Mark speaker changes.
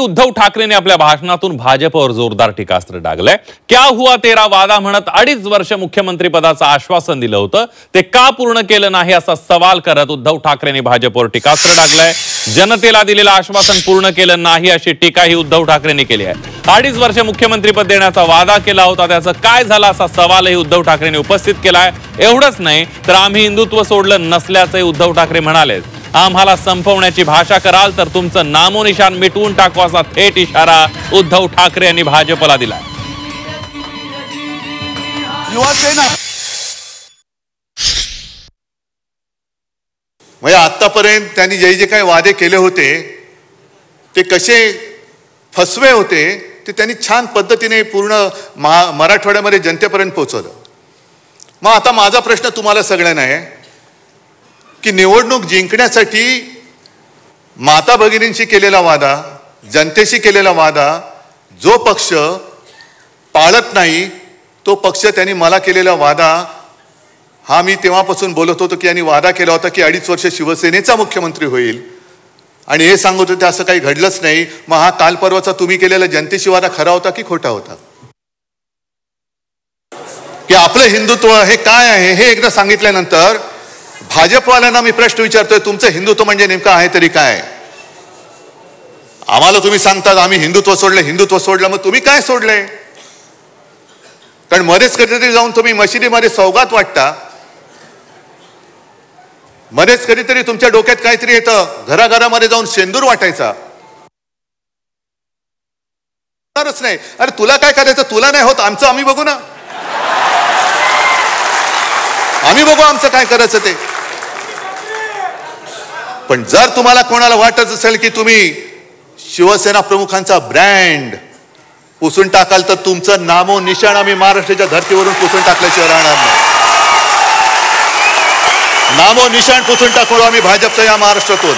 Speaker 1: उद्धव ठाकरेंनी आपल्या भाषणातून भाजपवर जोरदार टीकास्त्र डागलंय। क्या हुआ तेरा वादा म्हणत 2.5 वर्ष मुख्यमंत्री पदाचं आश्वासन दिलं होतं, ते का पूर्ण केलं नाही असा सवाल करत उद्धव ठाकरेंनी भाजपवर टीकास्त्र डागलंय। जनतेला दिलेलं आश्वासन पूर्ण केलं नाही अशी टीकाही उद्धव ठाकरेंनी केली आहे। 2.5 वर्ष मुख्यमंत्रीपद देण्याचा वादा केला होता, त्याचं काय झालं असा सवालही उद्धव ठाकरेंनी उपस्थित केलाय। एवढंच नाही तर आम्ही हिंदुत्व सोडलं नसल्याचंही उद्धव ठाकरे म्हणाले। आम्हाला संपवण्याची भाषा कराल तर तुमचं नामोनिशान मिटवून टाकू असा थेट इशारा उद्धव ठाकरे यांनी भाजपला दिला।
Speaker 2: युवासेना म्हणजे आतापर्यंत त्यांनी जे काही वादे केले होते ते कसे फसवे होते ते त्यांनी छान पद्धतीने पूर्ण मराठवाड्यामध्ये जनतेपर्यंत पोहोचवलं। मग आता माझा प्रश्न तुम्हाला सगळ्यांना आहे की निवडणूक जिंकण्यासाठी माता भगिनींशी केलेला वादा, जनतेशी केलेला वादा जो पक्ष पाळत नाही तो पक्ष त्यांनी मला केलेला वादा हा मी तेव्हापासून बोलत होतो की यांनी वादा केला होता की 2.5 वर्ष शिवसेनेचा मुख्यमंत्री होईल आणि हे सांगत होते असं काही घडलंच नाही। मग हा काल परवाचा तुम्ही केलेला जनतेशी वादा खरा होता की खोटा होता? की आपलं हिंदुत्व हे काय आहे हे एकदा सांगितल्यानंतर भाजपवाल्यांना मी प्रश्न विचारतोय, तुमचं हिंदुत्व म्हणजे नेमकं आहे तरी काय? आम्हाला तुम्ही सांगतात आम्ही हिंदुत्व सोडलं, मग तुम्ही काय सोडलंय? कारण मध्येच कधीतरी जाऊन तुम्ही मशिदीमध्ये सौगात वाटता, मध्येच कधीतरी तुमच्या डोक्यात काहीतरी येतं, घराघरामध्ये जाऊन शेंदूर वाटायचा नाही। अरे तुला काय करायचं, तुला नाही होत, आमचं आम्ही बघू ना, आम्ही बघू आमचं काय करायचं ते। पण जर तुम्हाला कोणाला वाटत असेल की तुम्ही शिवसेना प्रमुखांचा ब्रँड पुसून टाकाल तर तुमचं नामो निशाण आम्ही महाराष्ट्राच्या धर्तीवरून पुसून टाकल्याशिवाय राहणार नाही। नामो निशाण पुसून टाकू आम्ही भाजपचं या महाराष्ट्रातून।